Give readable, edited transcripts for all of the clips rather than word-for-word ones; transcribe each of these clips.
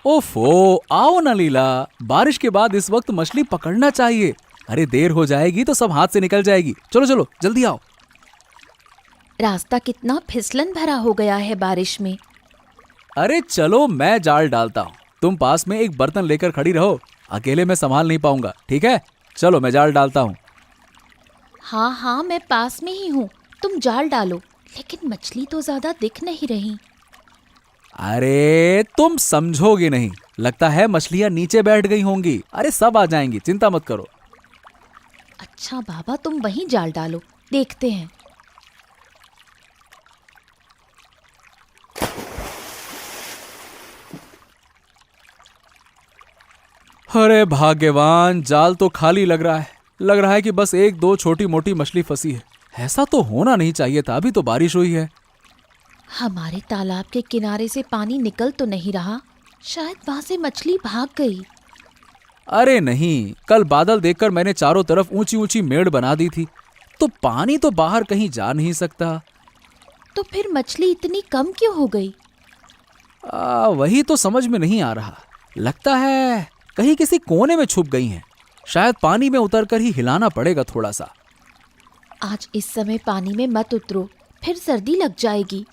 ओफो, आओ ना लीला। बारिश के बाद इस वक्त मछली पकड़ना चाहिए। अरे देर हो जाएगी तो सब हाथ से निकल जाएगी। चलो चलो जल्दी आओ। रास्ता कितना फिसलन भरा हो गया है बारिश में। अरे चलो मैं जाल डालता हूँ, तुम पास में एक बर्तन लेकर खड़ी रहो। अकेले मैं संभाल नहीं पाऊंगा, ठीक है? चलो मैं जाल डालता हूँ। हाँ हाँ, मैं पास में ही हूँ, तुम जाल डालो। लेकिन मछली तो ज्यादा दिख नहीं रही। अरे तुम समझोगे नहीं, लगता है मछलियां नीचे बैठ गई होंगी। अरे सब आ जाएंगी, चिंता मत करो। अच्छा बाबा, तुम वहीं जाल डालो, देखते हैं। अरे भाग्यवान, जाल तो खाली लग रहा है। लग रहा है कि बस एक दो छोटी मोटी मछली फंसी है। ऐसा तो होना नहीं चाहिए था, अभी तो बारिश हुई है। हमारे तालाब के किनारे से पानी निकल तो नहीं रहा, शायद वहां से मछली भाग गई। अरे नहीं, कल बादल देखकर मैंने चारों तरफ ऊंची ऊंची मेड़ बना दी थी, तो पानी तो बाहर कहीं जा नहीं सकता। तो फिर मछली इतनी कम क्यों हो गई? वही तो समझ में नहीं आ रहा। लगता है कहीं किसी कोने में छुप गई हैं। शायद पानी में उतरकर ही हिलाना पड़ेगा थोड़ा सा। आज इस समय पानी में मत उतरो, फिर सर्दी लग जाएगी।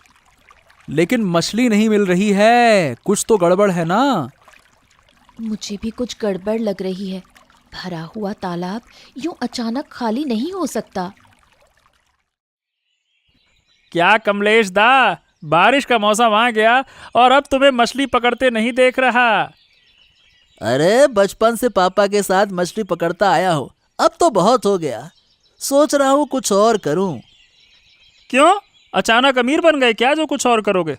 लेकिन मछली नहीं मिल रही है, कुछ तो गड़बड़ है ना। मुझे भी कुछ गड़बड़ लग रही है। भरा हुआ तालाब यूं अचानक खाली नहीं हो सकता। क्या कमलेश दा, बारिश का मौसम आ गया और अब तुम्हें मछली पकड़ते नहीं देख रहा। अरे बचपन से पापा के साथ मछली पकड़ता आया हो, अब तो बहुत हो गया। सोच रहा हूँ कुछ और करूँ। क्यों, अचानक अमीर बन गए क्या जो कुछ और करोगे?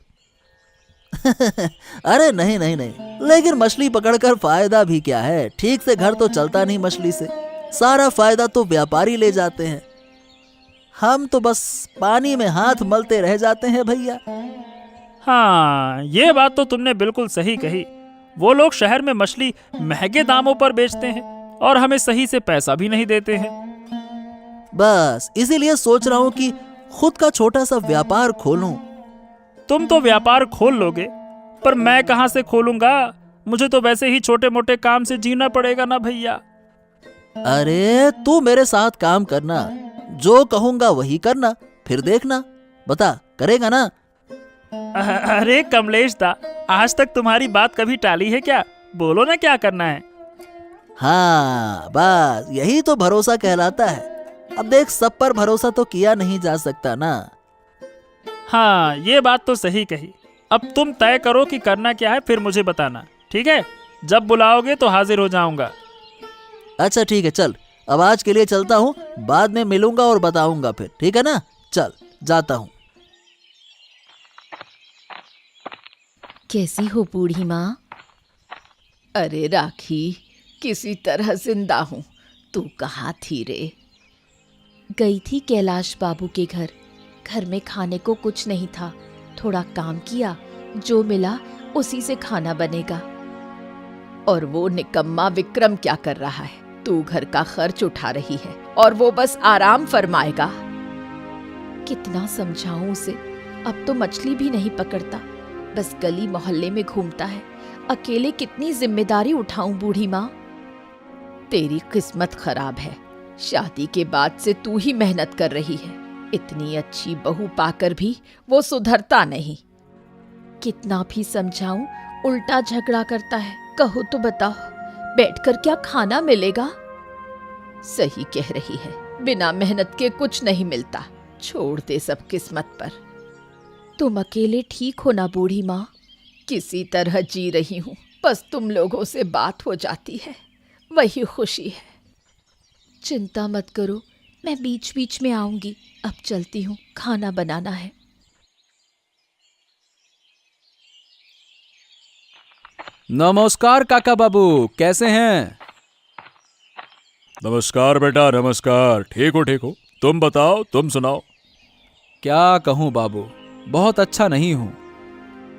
अरे नहीं नहीं नहीं, लेकिन मछली पकड़कर फायदा भी क्या है? ठीक से घर तो चलता नहीं मछली से। सारा फायदा तो व्यापारी ले जाते हैं, हम तो बस पानी में हाथ मलते रह जाते हैं भैया। हाँ, ये बात तो तुमने बिल्कुल सही कही। वो लोग शहर में मछली महंगे दामों पर बेचते हैं और हमें सही से पैसा भी नहीं देते हैं। बस इसीलिए सोच रहा हूँ कि खुद का छोटा सा व्यापार खोलूं। तुम तो व्यापार खोल लोगे, पर मैं कहाँ से खोलूंगा? मुझे तो वैसे ही छोटे मोटे काम से जीना पड़ेगा ना भैया। अरे तू मेरे साथ काम करना, जो कहूंगा वही करना, फिर देखना। बता, करेगा ना? अरे कमलेश दा, आज तक तुम्हारी बात कभी टाली है क्या? बोलो ना क्या करना है। हाँ बस यही तो भरोसा कहलाता है। अब देख, सब पर भरोसा तो किया नहीं जा सकता ना। हाँ, ये बात तो सही कही। अब तुम तय करो कि करना क्या है, फिर मुझे बताना, ठीक है? जब बुलाओगे तो हाजिर हो जाऊंगा। अच्छा ठीक है, चल अब आज के लिए चलता हूँ, बाद में मिलूंगा और बताऊंगा फिर, ठीक है ना? चल जाता हूँ। कैसी हो बूढ़ी माँ? अरे राखी, किसी तरह जिंदा हूँ। तू कहाँ थी रे? गई थी कैलाश बाबू के घर। घर में खाने को कुछ नहीं था, थोड़ा काम किया, जो मिला उसी से खाना बनेगा। और वो निकम्मा विक्रम क्या कर रहा है? तू घर का खर्च उठा रही है और वो बस आराम फरमाएगा। कितना समझाऊं उसे, अब तो मछली भी नहीं पकड़ता, बस गली मोहल्ले में घूमता है। अकेले कितनी जिम्मेदारी उठाऊं बूढ़ी माँ? तेरी किस्मत खराब है, शादी के बाद से तू ही मेहनत कर रही है। इतनी अच्छी बहू पाकर भी वो सुधरता नहीं। कितना भी समझाऊं, उल्टा झगड़ा करता है। कहो तो बताओ, बैठकर क्या खाना मिलेगा? सही कह रही है, बिना मेहनत के कुछ नहीं मिलता। छोड़ दे सब किस्मत पर। तुम अकेले ठीक हो ना बूढ़ी माँ? किसी तरह जी रही हूँ, बस तुम लोगों से बात हो जाती है, वही खुशी है। चिंता मत करो, मैं बीच बीच में आऊंगी। अब चलती हूँ, खाना बनाना है। नमस्कार काका बाबू, कैसे हैं? नमस्कार बेटा, नमस्कार। ठीक हो? तुम बताओ, तुम सुनाओ। क्या कहूँ बाबू, बहुत अच्छा नहीं हूँ।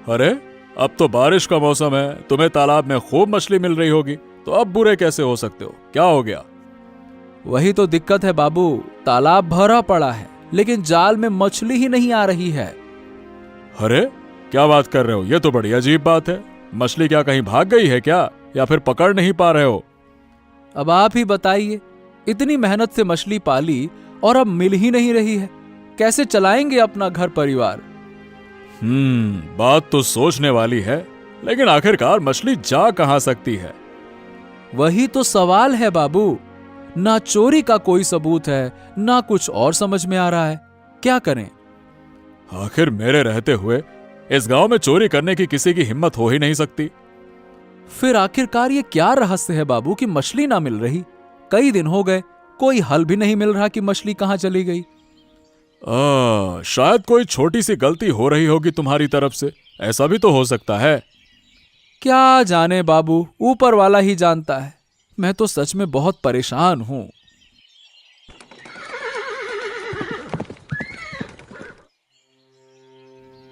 अरे अब तो बारिश का मौसम है, तुम्हें तालाब में खूब मछली मिल रही होगी, तो अब बुरे कैसे हो सकते हो? क्या हो गया? वही तो दिक्कत है बाबू, तालाब भरा पड़ा है लेकिन जाल में मछली ही नहीं आ रही है। अरे क्या बात कर रहे हो? ये तो बड़ी अजीब बात है। मछली क्या कहीं भाग गई है क्या, या फिर पकड़ नहीं पा रहे हो? अब आप ही बताइए, इतनी मेहनत से मछली पाली और अब मिल ही नहीं रही है, कैसे चलाएंगे अपना घर परिवार? बात तो सोचने वाली है, लेकिन आखिरकार मछली जा कहां सकती है? वही तो सवाल है बाबू। ना चोरी का कोई सबूत है, ना कुछ और समझ में आ रहा है, क्या करें? आखिर मेरे रहते हुए इस गांव में चोरी करने की किसी की हिम्मत हो ही नहीं सकती। फिर आखिरकार ये क्या रहस्य है बाबू कि मछली ना मिल रही? कई दिन हो गए, कोई हल भी नहीं मिल रहा कि मछली कहां चली गई। शायद कोई छोटी सी गलती हो रही होगी तुम्हारी तरफ से, ऐसा भी तो हो सकता है। क्या जाने बाबू, ऊपर वाला ही जानता है। मैं तो सच में बहुत परेशान हूं।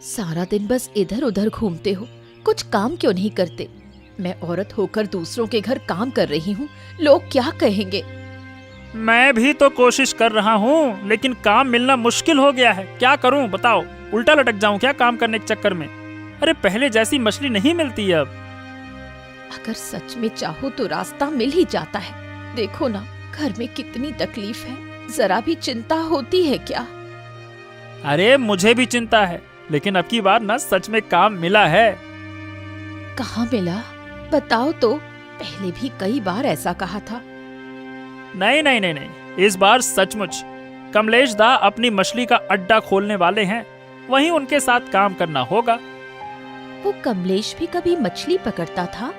सारा दिन बस इधर उधर घूमते हो, कुछ काम क्यों नहीं करते? मैं औरत होकर दूसरों के घर काम कर रही हूँ, लोग क्या कहेंगे? मैं भी तो कोशिश कर रहा हूँ, लेकिन काम मिलना मुश्किल हो गया है। क्या करूँ बताओ? उल्टा लटक जाऊँ क्या काम करने के चक्कर में? अरे पहले जैसी मछली नहीं मिलती अब। अगर सच में चाहो तो रास्ता मिल ही जाता है। देखो ना, घर में कितनी तकलीफ है, जरा भी चिंता होती है क्या? अरे मुझे भी चिंता है, लेकिन अब की बार ना सच में काम मिला है। कहाँ मिला? बताओ तो। पहले भी कई बार ऐसा कहा था। नहीं नहीं नहीं नहीं, इस बार सचमुच कमलेश दा अपनी मछली का अड्डा खोलने वाले हैं, वहीं उनके साथ काम करना होगा। वो कमलेश भी कभी मछली पकड़ता था।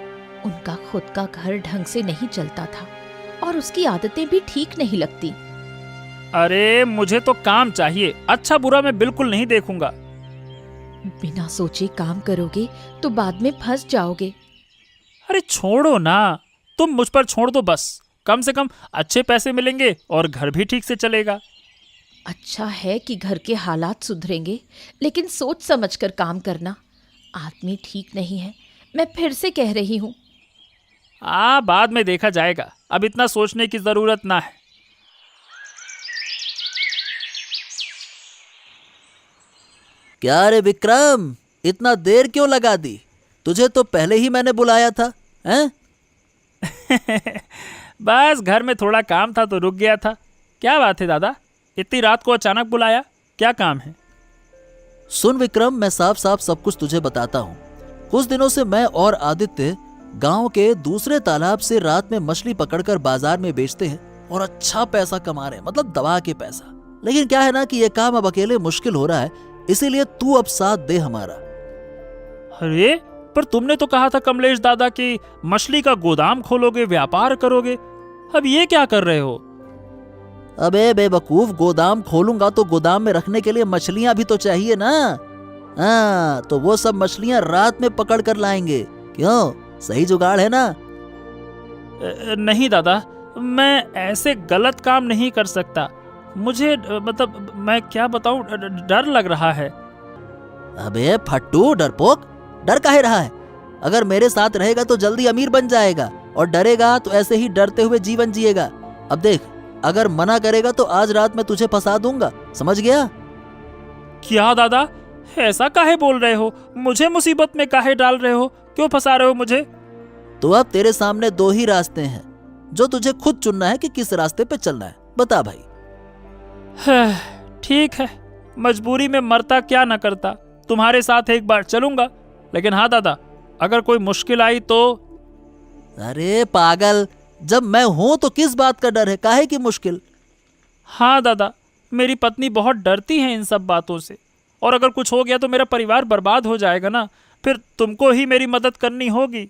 उनका खुद का घर ढंग से नहीं चलता था और उसकी आदतें भी ठीक नहीं लगती। अरे मुझे तो काम चाहिए, अच्छा बुरा मैं बिल्कुल नहीं देखूंगा। बिना सोचे काम करोगे तो बाद में फंस जाओगे। अरे छोड़ो ना, तुम मुझ पर छोड़ दो बस। कम से कम अच्छे पैसे मिलेंगे और घर भी ठीक से चलेगा। अच्छा है कि घर के हालात सुधरेंगे, लेकिन सोच समझ कर काम करना। आदमी ठीक नहीं है, मैं फिर से कह रही हूँ। बाद में देखा जाएगा, अब इतना सोचने की जरूरत ना है। क्या रे विक्रम, इतना देर क्यों लगा दी? तुझे तो पहले ही मैंने बुलाया था, हैं? बस घर में थोड़ा काम था तो रुक गया था। क्या बात है दादा, इतनी रात को अचानक बुलाया, क्या काम है? सुन विक्रम, मैं साफ साफ सब कुछ तुझे बताता हूँ। कुछ दिनों से मैं और आदित्य गांव के दूसरे तालाब से रात में मछली पकड़कर बाजार में बेचते हैं और अच्छा पैसा कमा रहे हैं, मतलब दबा के पैसा। लेकिन क्या है ना कि ये काम अब अकेले मुश्किल हो रहा है, इसीलिए तू अब साथ दे हमारा। अरे पर तुमने तो कहा था कमलेश दादा कि मछली का गोदाम खोलोगे, व्यापार करोगे। अब ये क्या कर रहे हो? अबे बेवकूफ, गोदाम खोलूंगा तो गोदाम में रखने के लिए मछलियां भी तो चाहिए ना। हाँ, तो वो सब मछलियां रात में पकड़ कर लाएंगे। क्यों, सही जुगाड़ है ना? नहीं दादा, मैं ऐसे गलत काम नहीं कर सकता। मुझे मतलब मैं क्या बताऊं, डर लग रहा है। अबे फट्टू डरपोक, डर काहे रहा है? अगर मेरे साथ रहेगा तो जल्दी अमीर बन जाएगा, और डरेगा तो ऐसे ही डरते हुए जीवन जिएगा। अब देख, अगर मना करेगा तो आज रात में तुझे फंसा दूंगा, समझ गया? क्या दादा, ऐसा काहे बोल रहे हो? मुझे मुसीबत में काहे डाल रहे हो? क्यों फंसा रहे हो मुझे? तो अब तेरे सामने दो ही रास्ते हैं, जो तुझे खुद चुनना है कि किस रास्ते पे चलना है। बता भाई। ठीक है, मजबूरी में मरता क्या न करता, तुम्हारे साथ एक बार चलूंगा। लेकिन हाँ दादा, अगर कोई मुश्किल आई तो? अरे पागल, जब मैं हूं तो किस बात का डर है, काहे की मुश्किल? हाँ दादा, मेरी पत्नी बहुत डरती है इन सब बातों से, और अगर कुछ हो गया तो मेरा परिवार बर्बाद हो जाएगा ना। फिर तुमको ही मेरी मदद करनी होगी।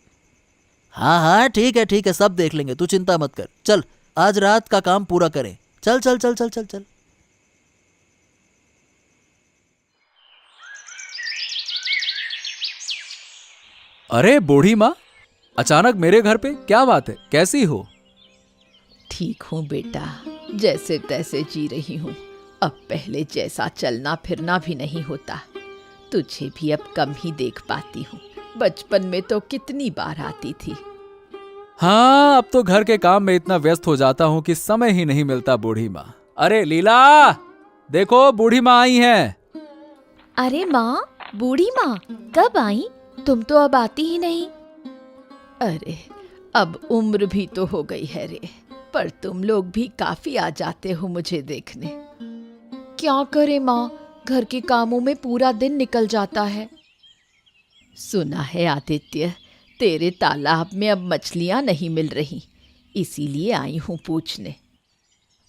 हाँ हाँ ठीक है, सब देख लेंगे, तू चिंता मत कर। चल, आज रात का काम पूरा करें। चल चल चल चल चल चल। अरे बूढ़ी माँ, अचानक मेरे घर पे, क्या बात है, कैसी हो? ठीक हूँ बेटा, जैसे तैसे जी रही हूँ। अब पहले जैसा चलना फिरना भी नहीं होता। तुझे भी अब कम ही देख पाती हूँ। बचपन में तो कितनी बार आती थी। हाँ, अब तो घर के काम में इतना व्यस्त हो जाता हूँ कि समय ही नहीं मिलता बूढ़ी माँ। अरे लीला, देखो बूढ़ी माँ आई हैं। अरे माँ, बूढ़ी माँ, कब आई? तुम तो अब आती ही नहीं। अरे अब उम्र भी तो हो गई है रे, पर तुम लोग भी काफी आ जाते हो मुझे देखने। क्या करे माँ, घर के कामों में पूरा दिन निकल जाता है। सुना है आदित्य, तेरे तालाब में अब मछलियां नहीं मिल रही, इसीलिए आई हूँ पूछने।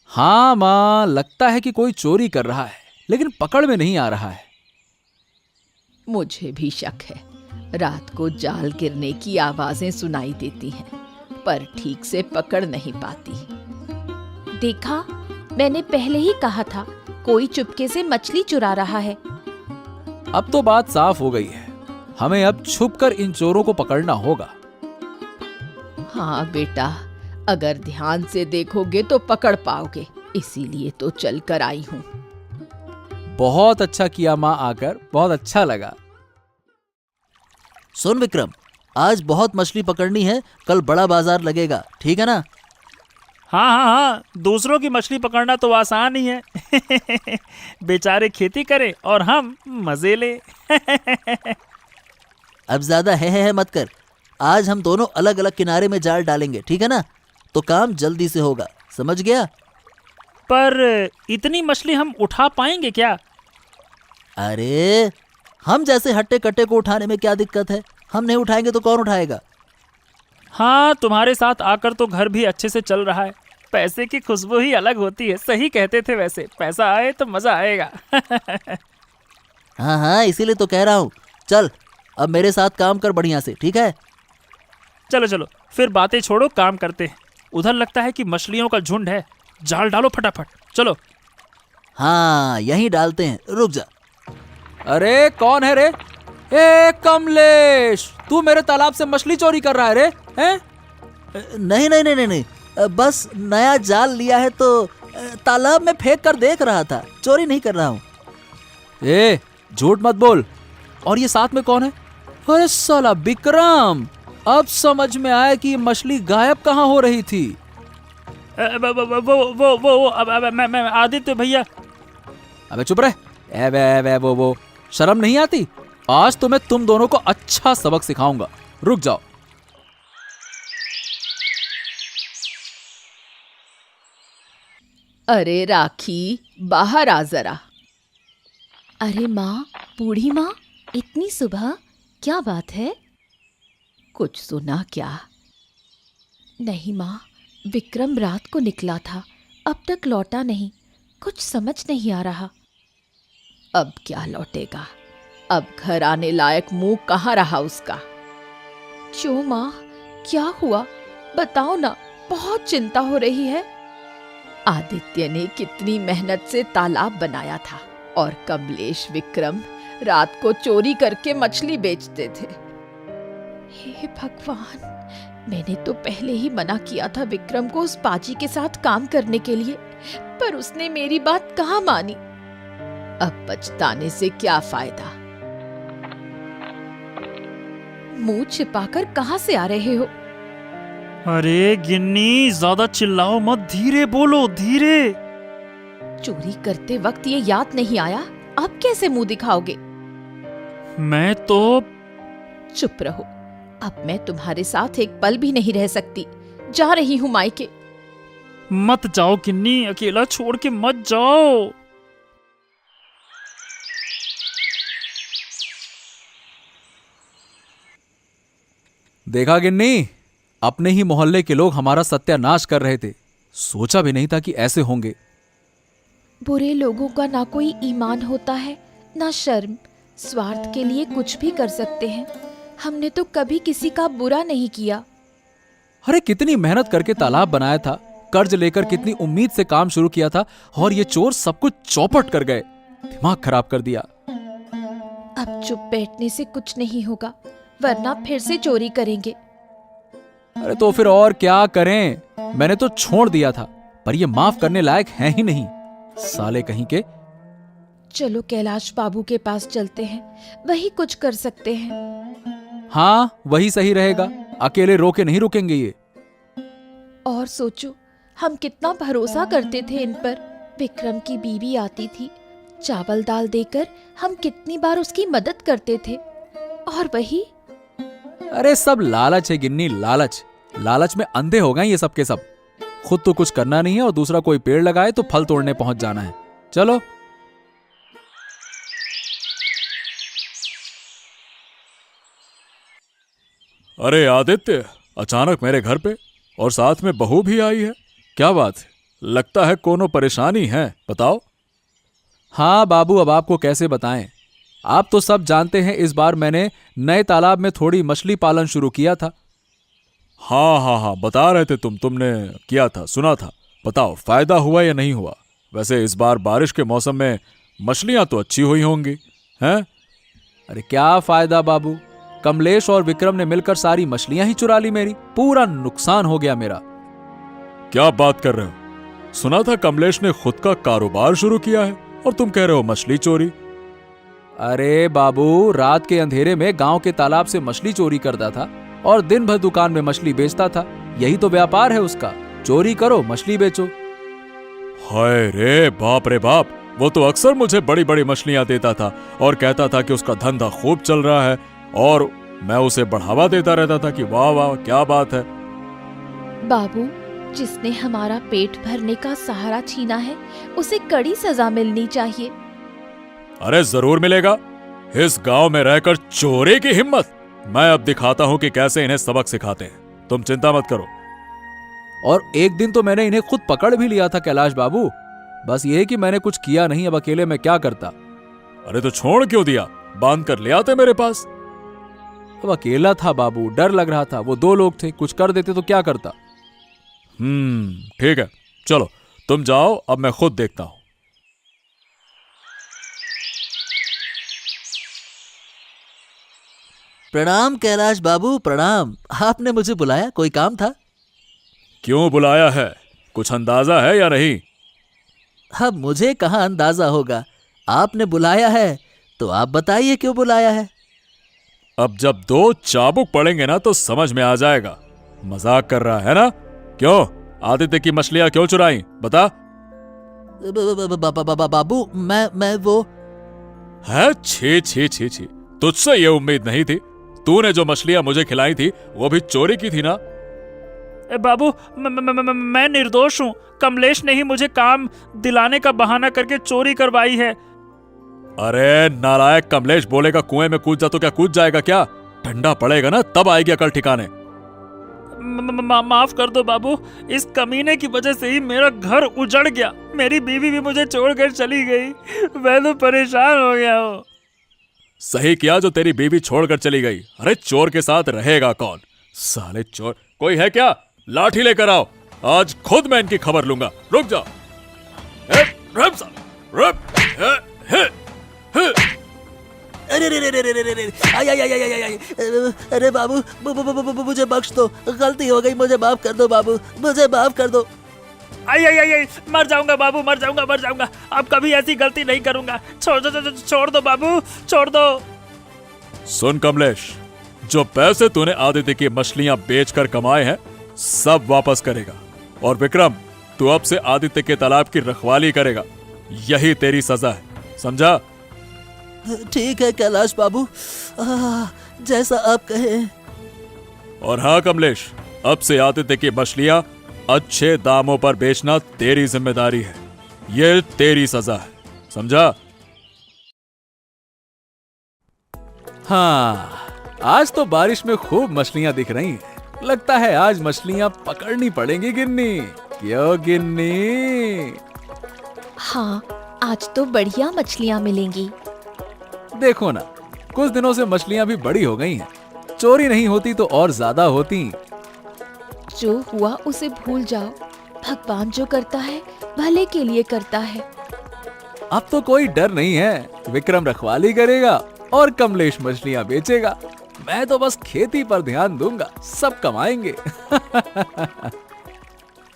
हाँ माँ, लगता है कि कोई चोरी कर रहा है, लेकिन पकड़ में नहीं आ रहा है। मुझे भी शक है। रात को जाल गिरने की आवाजें सुनाई देती हैं, पर ठीक से पकड़ नहीं पाती। देखा, मैंने पहले ही कहा था, कोई चुपके से मछली चुरा रहा है। अब तो बात साफ हो गई है, हमें अब छुपकर इन चोरों को पकड़ना होगा। हाँ बेटा, अगर ध्यान से देखोगे तो पकड़ पाओगे, इसीलिए तो चल कर आई हूँ। बहुत अच्छा किया माँ, आकर बहुत अच्छा लगा। सुन विक्रम, आज बहुत मछली पकड़नी है, कल बड़ा बाजार लगेगा, ठीक है ना? हाँ हाँ हाँ, दूसरों की मछली पकड़ना तो आसान ही है। बेचारे खेती करें और हम मजे ले। अब ज्यादा है मत कर। आज हम दोनों अलग अलग किनारे में जाल डालेंगे, ठीक है ना? तो काम जल्दी से होगा, समझ गया? पर इतनी मछली हम उठा पाएंगे क्या? अरे हम जैसे हट्टे कट्टे को उठाने में क्या दिक्कत है? हम नहीं उठाएंगे तो कौन उठाएगा? हाँ, तुम्हारे साथ आकर तो घर भी अच्छे से चल रहा है। पैसे की खुशबू ही अलग होती है। सही कहते थे, वैसे पैसा आए तो मजा आएगा। हाँ हाँ, इसीलिए तो कह रहा हूँ। चल अब मेरे साथ काम कर बढ़िया से, ठीक है? चलो चलो, फिर बातें छोड़ो, काम करते हैं। उधर लगता है कि मछलियों का झुंड है। जाल डालो फटाफट, चलो। हाँ यहीं डालते हैं, रुक जा। अरे कौन है रे? ए कमलेश, तू मेरे तालाब से मछली चोरी कर रहा है रे? हैं? नहीं नहीं नहीं नहीं नहीं, बस नया जाल लिया है तो तालाब में फेंक कर देख रहा था, चोरी नहीं कर रहा हूँ। ए झूठ मत बोल। और ये साथ में कौन है? अरे साला विक्रम, अब समझ में आया कि ये मछली गायब कहाँ हो रही थी। मैं आदित्य भैया। अबे चुप रहे। ए वो शर्म नहीं आती? आज तो मैं तुम दोनों को अच्छा सबक सिखाऊंगा, रुक जाओ। अरे राखी, बाहर आ जरा। अरे माँ, बूढ़ी माँ, इतनी सुबह क्या बात है? कुछ सुना क्या? नहीं माँ, विक्रम रात को निकला था, अब तक लौटा नहीं। कुछ समझ नहीं आ रहा। अब क्या लौटेगा? अब घर आने लायक मुंह कहाँ रहा उसका? क्यों माँ, क्या हुआ? बताओ ना, बहुत चिंता हो रही है। आदित्य ने कितनी मेहनत से तालाब बनाया था और कमलेश विक्रम रात को चोरी करके मछली बेचते थे। हे भगवान, मैंने तो पहले ही मना किया था विक्रम को उस पाजी के साथ काम करने के लिए, पर उसने मेरी बात कहाँ मानी। अब पछताने से क्या फायदा? मुंह छिपाकर कहाँ से आ रहे हो? अरे गिन्नी, ज्यादा चिल्लाओ मत, धीरे बोलो, धीरे। चोरी करते वक्त ये याद नहीं आया, अब कैसे मुंह दिखाओगे? मैं तो चुप रहो, अब मैं तुम्हारे साथ एक पल भी नहीं रह सकती। जा रही हूँ मायके। मत जाओ गिन्नी, अकेला छोड़ के मत जाओ। देखा गिन्नी, अपने ही मोहल्ले के लोग हमारा सत्यानाश कर रहे थे। सोचा भी नहीं था कि ऐसे होंगे। बुरे लोगों का ना कोई ईमान होता है, ना शर्म। स्वार्थ के लिए कुछ भी कर सकते हैं। हमने तो कभी किसी का बुरा नहीं किया। अरे कितनी मेहनत करके तालाब बनाया था, कर्ज लेकर कितनी उम्मीद से काम शुरू किया था, और ये चोर सब कुछ चौपट कर गए। दिमाग खराब कर दिया। अब चुप बैठने से कुछ नहीं होगा, वरना फिर से चोरी करेंगे। अरे तो फिर और क्या करें? मैंने तो छोड़ दिया था, पर ये माफ करने लायक है ही नहीं, साले कहीं के। चलो कैलाश बाबू के पास चलते हैं, वही कुछ कर सकते हैं। हाँ वही सही रहेगा, अकेले रोके नहीं रुकेंगे ये। और सोचो, हम कितना भरोसा करते थे इन पर। विक्रम की बीवी आती थी, चावल दाल देकर हम कितनी बार उसकी मदद करते थे, और वही अरे सब लालच है गिन्नी, लालच। लालच में अंधे हो गए ये सब के सब। खुद तो कुछ करना नहीं है और दूसरा कोई पेड़ लगाए तो फल तोड़ने पहुंच जाना है। चलो। अरे आदित्य, अचानक मेरे घर पे और साथ में बहू भी आई है, क्या बात है? लगता है कोनो परेशानी है, बताओ। हाँ बाबू, अब आपको कैसे बताएं। आप तो सब जानते हैं, इस बार मैंने नए तालाब में थोड़ी मछली पालन शुरू किया था। हाँ हाँ हाँ, बता रहे थे तुमने किया था, सुना था। बताओ, फायदा हुआ या नहीं हुआ? वैसे इस बार बारिश के मौसम में मछलियां तो अच्छी हुई होंगी, हैं? अरे क्या फायदा बाबू, कमलेश और विक्रम ने मिलकर सारी मछलियां ही चुरा ली मेरी। पूरा नुकसान हो गया मेरा। क्या बात कर रहे हो? सुना था कमलेश ने खुद का कारोबार शुरू किया है और तुम कह रहे हो मछली चोरी। अरे बाबू, रात के अंधेरे में गांव के तालाब से मछली चोरी करता था और दिन भर दुकान में मछली बेचता था। यही तो व्यापार है उसका, चोरी करो मछली बेचो। हाय रे बाप रे बाप, वो तो अक्सर मुझे बड़ी बड़ी मछलियां देता था और कहता था कि उसका धंधा खूब चल रहा है, और मैं उसे बढ़ावा देता रहता था कि वाह वाह क्या बात है। बाबू, जिसने हमारा पेट भरने का सहारा छीना है उसे कड़ी सजा मिलनी चाहिए। अरे जरूर मिलेगा। इस गांव में रहकर चोरी की हिम्मत! मैं अब दिखाता हूं कि कैसे इन्हें सबक सिखाते हैं, तुम चिंता मत करो। और एक दिन तो मैंने इन्हें खुद पकड़ भी लिया था कैलाश बाबू। बस ये कि मैंने कुछ किया नहीं, अब अकेले में क्या करता। अरे तो छोड़ क्यों दिया? बांध कर ले आते मेरे पास। अब अकेला था बाबू, डर लग रहा था। वो दो लोग थे, कुछ कर देते तो क्या करता। ठीक है, चलो तुम जाओ, अब मैं खुद देखता हूं। प्रणाम कैलाश बाबू, प्रणाम। आपने मुझे बुलाया, कोई काम था? क्यों बुलाया है? कुछ अंदाजा है या नहीं? अब मुझे कहाँ अंदाजा होगा, आपने बुलाया है तो आप बताइए क्यों बुलाया है। अब जब दो चाबुक पड़ेंगे ना तो समझ में आ जाएगा। मजाक कर रहा है ना? क्यों? आदित्य की मछलियां क्यों चुराई, बता। बाबू, मैं वो है? छी छी छी छी, तुझसे ये उम्मीद नहीं थी। तूने जो मछलियां मुझे खिलाई थी वो भी चोरी की थी ना? बाबू, मैं निर्दोष हूँ। कमलेश ने ही मुझे काम दिलाने का बहाना करके चोरी करवाई है। अरे नालायक, कमलेश बोलेगा कुएं में कूद जा तो क्या कूद जाएगा क्या? ठंडा पड़ेगा ना तब आएगी अकल ठिकाने। माफ कर दो बाबू, इस कमीने की वजह से ही मेरा घर उजड़ गया। मेरी बीवी भी मुझे छोड़कर चली गई। मैं तो परेशान हो गया हूँ। सही किया जो तेरी बीवी छोड़कर चली गई। अरे चोर के साथ रहेगा कौन? साले चोर! कोई है क्या? लाठी लेकर आओ, आज खुद मैं इनकी खबर लूंगा। रुक जाओ। अरे बाबू, मुझे बख्श दो, गलती हो गई, मुझे माफ कर दो बाबू, मुझे माफ कर दो। आई, मर जाऊंगा बाबू, मर जाऊंगा। अब कभी ऐसी गलती नहीं करूंगा। छोड़ दो बाबू, छोड़ दो। सुन कमलेश, जो पैसे तूने आदित्य की मछलियां बेचकर कमाए हैं सब वापस करेगा। और विक्रम, तू अब से आदित्य के तालाब की रखवाली करेगा। यही तेरी सजा है, समझा? ठीक है कैलाश बाबू, जैसा आप कहें। और हाँ कमलेश, अब से आदित्य की मछलियां अच्छे दामों पर बेचना तेरी जिम्मेदारी है। ये तेरी सजा है, समझा? हाँ, आज तो बारिश में खूब मछलियां दिख रही हैं। लगता है आज मछलियां पकड़नी पड़ेंगी गिन्नी। क्यों गिन्नी? हाँ, आज तो बढ़िया मछलियाँ मिलेंगी। देखो ना, कुछ दिनों से मछलियां भी बड़ी हो गई हैं। चोरी नहीं होती तो और ज्यादा होती। जो हुआ उसे भूल जाओ। भगवान जो करता है भले के लिए करता है। अब तो कोई डर नहीं है। विक्रम रखवाली करेगा और कमलेश मछलियां बेचेगा। मैं तो बस खेती पर ध्यान दूंगा, सब कमाएंगे।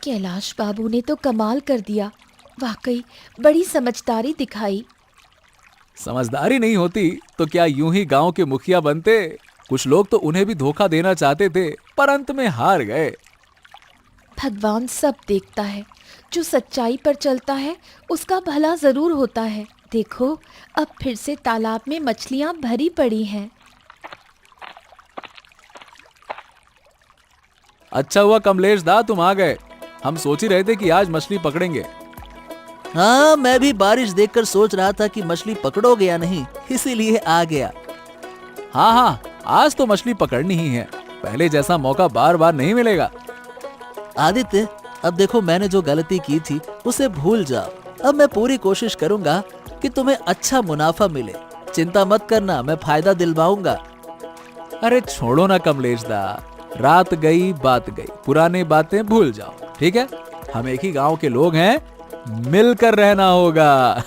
कैलाश बाबू ने तो कमाल कर दिया। वाकई बड़ी समझदारी दिखाई। समझदारी नहीं होती तो क्या यूं ही गांव के मुखिया बनते? कुछ लोग तो उन्हें भी धोखा देना चाहते थे, पर अंत में हार गए। भगवान सब देखता है। जो सच्चाई पर चलता है उसका भला जरूर होता है। देखो, अब फिर से तालाब में मछलियां भरी पड़ी हैं। अच्छा हुआ कमलेश दा तुम आ गए। हम सोच ही रहे थे कि आज मछली पकड़ेंगे। हाँ, मैं भी बारिश देखकर सोच रहा था कि मछली पकड़ोगे या नहीं, इसीलिए आ गया। हाँ हाँ, आज तो मछली पकड़नी ही है। पहले जैसा मौका बार बार नहीं मिलेगा। आदित्य, अब देखो मैंने जो गलती की थी उसे भूल जाओ। अब मैं पूरी कोशिश करूंगा कि तुम्हें अच्छा मुनाफा मिले। चिंता मत करना, मैं फायदा दिलवाऊंगा। अरे छोड़ो ना कमलेश दा, रात गई बात गई, पुरानी बातें भूल जाओ, ठीक है? हम एक ही गांव के लोग हैं, मिलकर रहना होगा।